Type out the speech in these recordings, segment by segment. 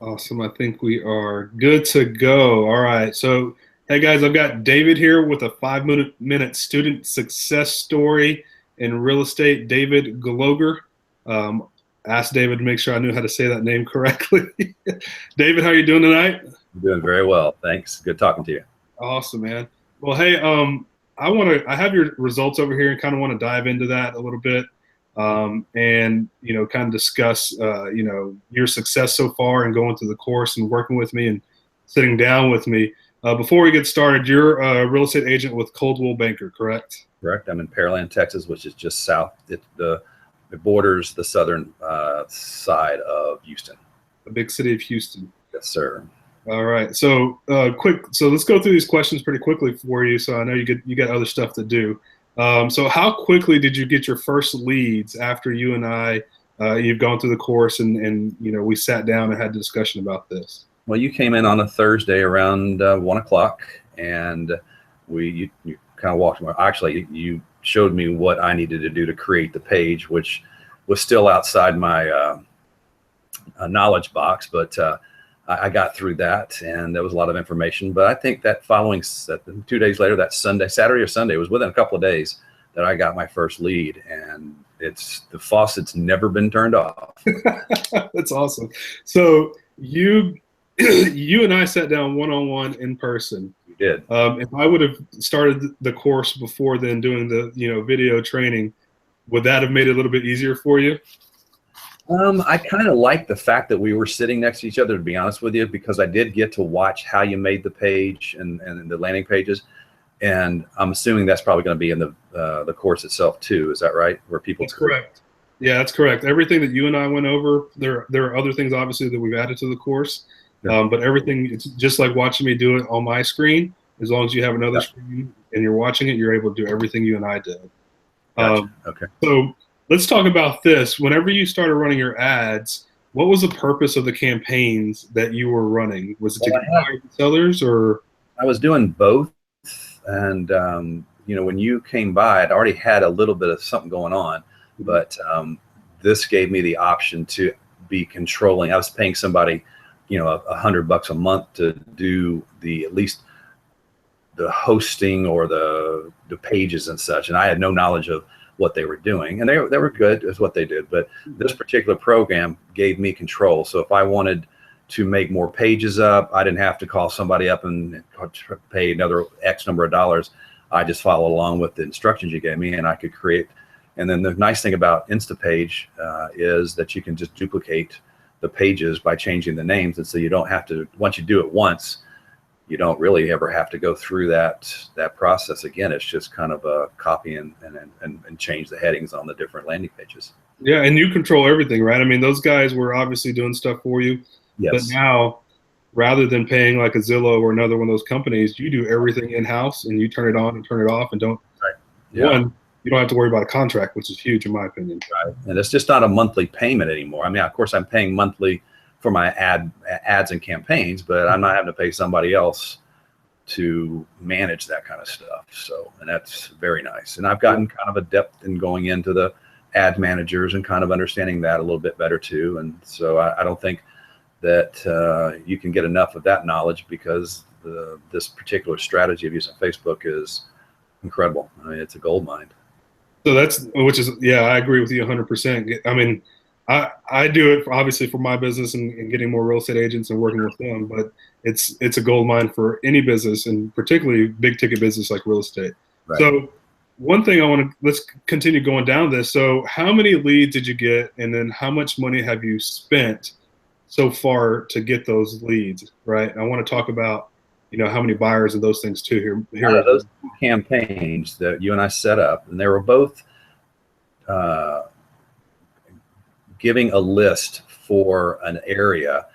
Awesome. I think we are good to go. All right. So, hey guys, I've got David here with a 5 minute student success story in real estate. David Gloger. Um, asked David to make sure I knew how to say that name correctly. David, how are you doing tonight? I'm doing very well. Thanks. Good talking to you. Awesome, man. Well, hey, I have your results over here and kind of want to dive into that a little bit, and kind of discuss, your success so far and going through the course and working with me and sitting down with me. Before we get started, you're a real estate agent with Coldwell Banker, correct? Correct. I'm in Pearland, Texas, which is just south. It borders the southern side of Houston. The big city of Houston. Yes, sir. All right. So So let's go through these questions pretty quickly for you. So I know you got other stuff to do. So how quickly did you get your first leads after you and you've gone through the course and we sat down and had a discussion about this? Well, you came in on a Thursday around 1 o'clock, and you kind of walked me. Actually, you showed me what I needed to do to create the page, which was still outside my knowledge box, but I got through that, and there was a lot of information. But I think that 2 days later, that Saturday or Sunday, was within a couple of days that I got my first lead, and the faucet's never been turned off. That's awesome. So you and I sat down one-on-one in person. You did. If I would have started the course before then doing the video training, would that have made it a little bit easier for you? I kind of like the fact that we were sitting next to each other, to be honest with you, because I did get to watch how you made the page and the landing pages. And I'm assuming that's probably going to be in the course itself too. Is that right? Where people. That's correct. Yeah, that's correct. Everything that you and I went over, there are other things obviously that we've added to the course, but everything, it's just like watching me do it on my screen. As long as you have another screen and you're watching it, you're able to do everything you and I did. Gotcha. Okay. So let's talk about this. Whenever you started running your ads, what was the purpose of the campaigns that you were running? Was it to get buyers and sellers, or? I was doing both. And, when you came by, I'd already had a little bit of something going on, but this gave me the option to be controlling. I was paying somebody, $100 a month to do at least the hosting or the pages and such. And I had no knowledge of what they were doing, and they were good at what they did. But this particular program gave me control. So if I wanted to make more pages up, I didn't have to call somebody up and pay another X number of dollars. I just follow along with the instructions you gave me, and I could create. And then the nice thing about Instapage is that you can just duplicate the pages by changing the names. And so you don't have to, once you do it once, you don't really ever have to go through that process again. It's just kind of a copy and change the headings on the different landing pages. Yeah, and you control everything, right? I mean, those guys were obviously doing stuff for you. Yes. But now, rather than paying like a Zillow or another one of those companies, you do everything in-house, and you turn it on and turn it off, and don't. Right. Yeah. You don't have to worry about a contract, which is huge in my opinion. Right. And it's just not a monthly payment anymore. I mean, of course, I'm paying monthly for my ads and campaigns, but I'm not having to pay somebody else to manage that kind of stuff. So, and that's very nice. And I've gotten kind of a depth in going into the ad managers and kind of understanding that a little bit better too. And so I don't think that you can get enough of that knowledge, because this particular strategy of using Facebook is incredible. I mean, it's a gold mine. So I agree with you 100%. I mean, I do it obviously for my business and getting more real estate agents and working with them, but it's a gold mine for any business, and particularly big ticket business like real estate. Right. So one thing let's continue going down this. So how many leads did you get, and then how much money have you spent so far to get those leads, right? I want to talk about, how many buyers and those things too here. Those campaigns that you and I set up, and they were both giving a list for an area,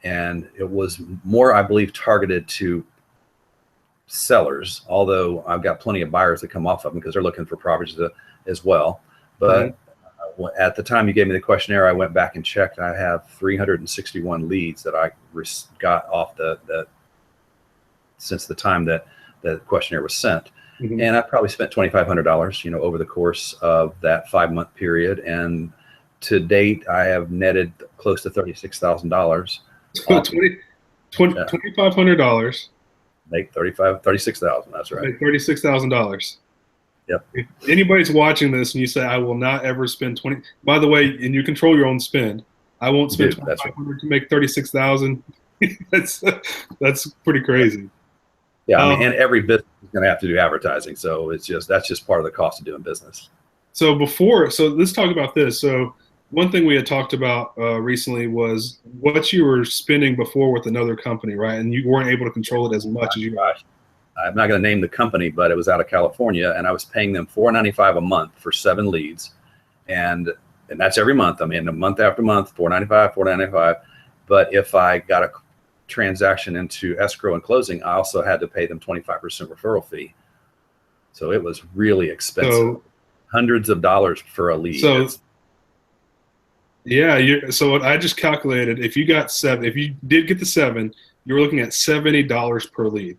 and it was more, I believe, targeted to sellers, although I've got plenty of buyers that come off of them because they're looking for properties as well. But at the time you gave me the questionnaire, I went back and checked. I have 361 leads that I got off since the time that the questionnaire was sent. Mm-hmm. And I probably spent $2,500, over the course of that 5-month period. And to date, I have netted close to $36,000 Awesome. Yeah. $2,500. Make 36,000. That's right. Make $36,000. Yep. If anybody's watching this and you say, I will not ever spend 20, by the way, and you control your own spend, I won't spend Dude, that's right. 2,500 to make 36,000. That's pretty crazy. Yeah, I mean, and every business is going to have to do advertising, so that's just part of the cost of doing business. So let's talk about this. So one thing we had talked about recently was what you were spending before with another company, right? And you weren't able to control it as much as you. I'm not going to name the company, but it was out of California, and I was paying them $4.95 a month for 7 leads, and that's every month. I mean, a month after month, $4.95. But if I got a transaction into escrow and closing, I also had to pay them 25% referral fee. So it was really expensive. So, hundreds of dollars for a lead. So yeah, so what I just calculated, if you did get the 7, you were looking at $70 per lead.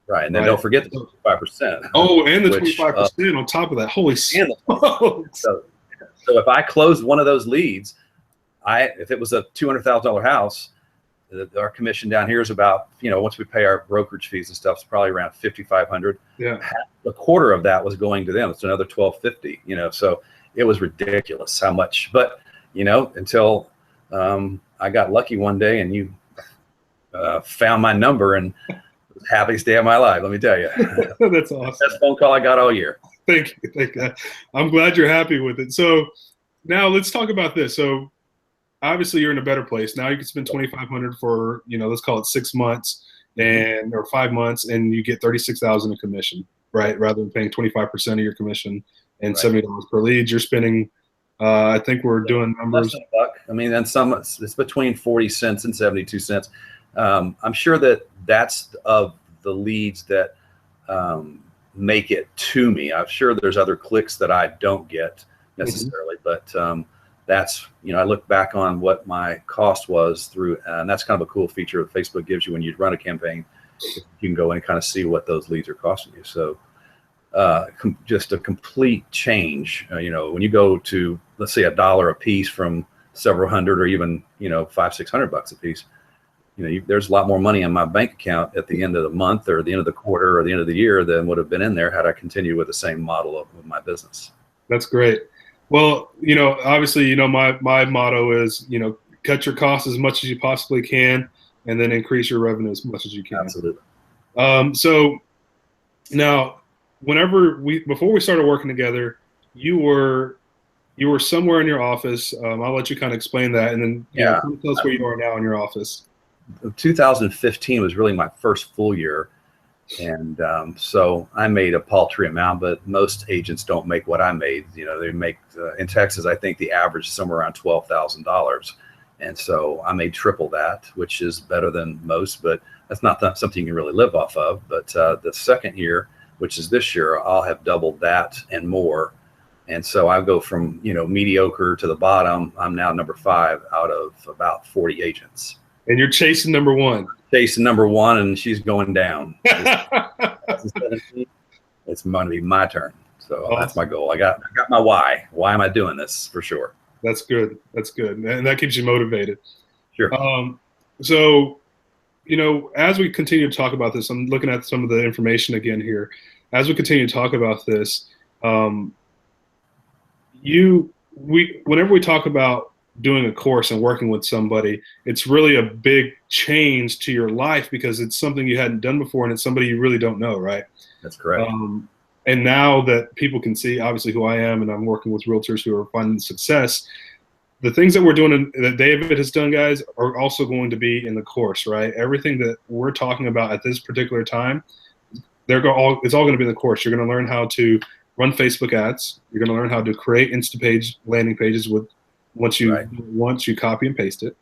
Right, and then don't forget the 25%. Oh, and the 25% on top of that. Holy smokes. So if I closed one of those leads, if it was a $200,000 house, our commission down here is about, once we pay our brokerage fees and stuff, it's probably around $5,500. Yeah. A quarter of that was going to them. It's another $1,250. So it was ridiculous how much. But until I got lucky one day and you found my number, and it was the happiest day of my life. Let me tell you. That's awesome. Best phone call I got all year. Thank you. I'm glad you're happy with it. So now let's talk about this. So obviously you're in a better place now. You can spend $2,500 for let's call it 6 months or 5 months, and you get $36,000 in commission, right? Rather than paying 25% of your commission and $70 per lead, you're spending. I think we're doing numbers. Less than $1. I mean, then it's between 40 cents and 72 cents. I'm sure that's of the leads that make it to me. I'm sure there's other clicks that I don't get necessarily, but that's, I look back on what my cost was through, and that's kind of a cool feature that Facebook gives you when you run a campaign. You can go in and kind of see what those leads are costing you. So just a complete change. When you go to, let's say, $1 a piece from several hundred, or even $500-600 a piece, there's a lot more money in my bank account at the end of the month, or the end of the quarter, or the end of the year than would have been in there had I continued with the same model of my business. That's great. Well, obviously, my motto is, cut your costs as much as you possibly can, and then increase your revenue as much as you can. Absolutely. So now, before we started working together, you were somewhere in your office. I'll let you kind of explain that, and then tell us where you are now in your office. 2015 was really my first full year. And so I made a paltry amount, but most agents don't make what I made. They make in Texas, I think the average is somewhere around $12,000. And so I made triple that, which is better than most, but that's not something you can really live off of. But the second year, which is this year, I'll have doubled that and more. And so I go from, mediocre to the bottom. I'm now number 5 out of about 40 agents. And you're chasing number 1. Chasing number 1, and she's going down. It's going to be my turn. So awesome. That's my goal. I got my why. Why am I doing this, for sure? That's good. And that keeps you motivated. Sure. So, as we continue to talk about this, I'm looking at some of the information again here. As we continue to talk about this, whenever we talk about doing a course and working with somebody, it's really a big change to your life because it's something you hadn't done before, and it's somebody you really don't know, right? That's correct. And now that people can see, obviously, who I am, and I'm working with realtors who are finding success, the things that we're doing, that David has done, guys, are also going to be in the course, right? Everything that we're talking about at this particular time, it's all going to be in the course. You're going to learn how to run Facebook ads. You're going to learn how to create Instapage landing pages once you copy and paste it.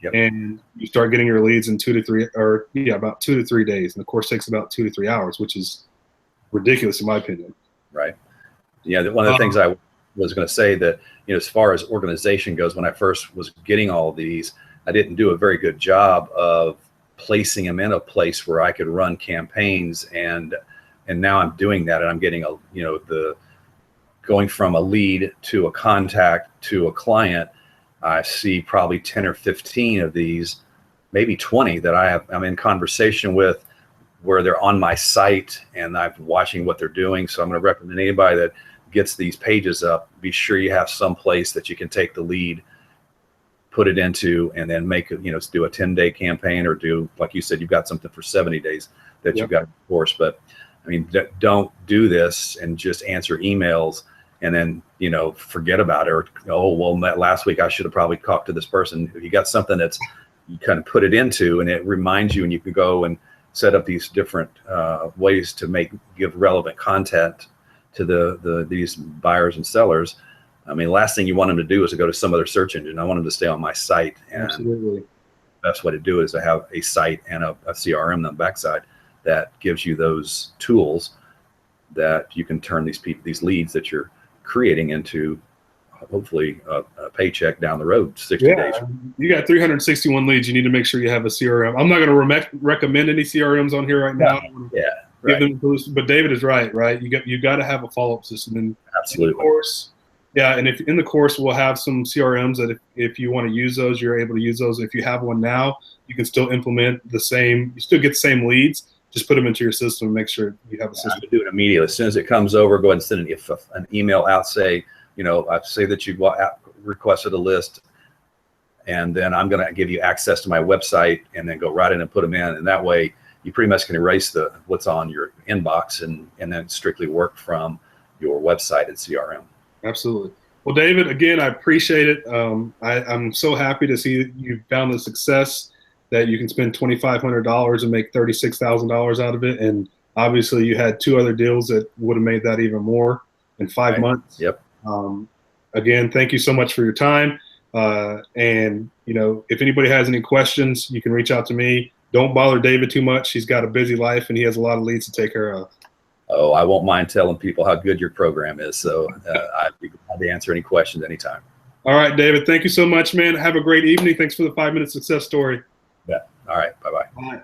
Yep. And you start getting your leads in about 2 to 3 days. And the course takes about 2 to 3 hours, which is ridiculous in my opinion. Right. Yeah. One of the things I was going to say that, as far as organization goes, when I first was getting all of these, I didn't do a very good job of placing them in a place where I could run campaigns. And now I'm doing that, and I'm getting going from a lead to a contact to a client. I see probably 10 or 15 of these maybe 20 that I'm in conversation with, where they're on my site and I'm watching what they're doing. So I'm going to recommend anybody that gets these pages up, be sure you have some place that you can take the lead, put it into, and then make it, do a 10-day campaign, or do, like you said, you've got something for 70 days that you've got to enforce. But I mean, don't do this and just answer emails and then, forget about it. Or, oh, well, last week I should have probably talked to this person. If you got something that's, you kind of put it into, and it reminds you, and you can go and set up these different ways to give relevant content to these buyers and sellers. I mean, last thing you want them to do is to go to some other search engine. I want them to stay on my site. And Absolutely. the best way to do it is to have a site and a CRM on the backside that gives you those tools that you can turn these leads that you're creating into, hopefully, a paycheck down the road, 60 days. You got 361 leads. You need to make sure you have a CRM. I'm not going to recommend any CRMs on here right now. Give them boost, but David is right. You got to have a follow-up system. And absolutely. In the course, and if in the course we'll have some CRMs that if you want to use those, you're able to use those. If you have one now, you can still implement the same. You still get the same leads. Just put them into your system and make sure you have a system. Do it immediately. As soon as it comes over, go ahead and send an email out. Say, I say that you've requested a list, and then I'm going to give you access to my website, and then go right in and put them in. And that way, you pretty much can erase what's on your inbox and then strictly work from your website and CRM. Absolutely. Well, David, again, I appreciate it. I'm so happy to see you found the success that you can spend $2,500 and make $36,000 out of it. And obviously you had 2 other deals that would have made that even more in 5 months. Yep. Again, thank you so much for your time. And, if anybody has any questions, you can reach out to me. Don't bother David too much. He's got a busy life and he has a lot of leads to take care of. Oh, I won't mind telling people how good your program is. So I'd be glad to answer any questions anytime. All right, David. Thank you so much, man. Have a great evening. Thanks for the 5-minute success story. Yeah. All right. Bye-bye. All right.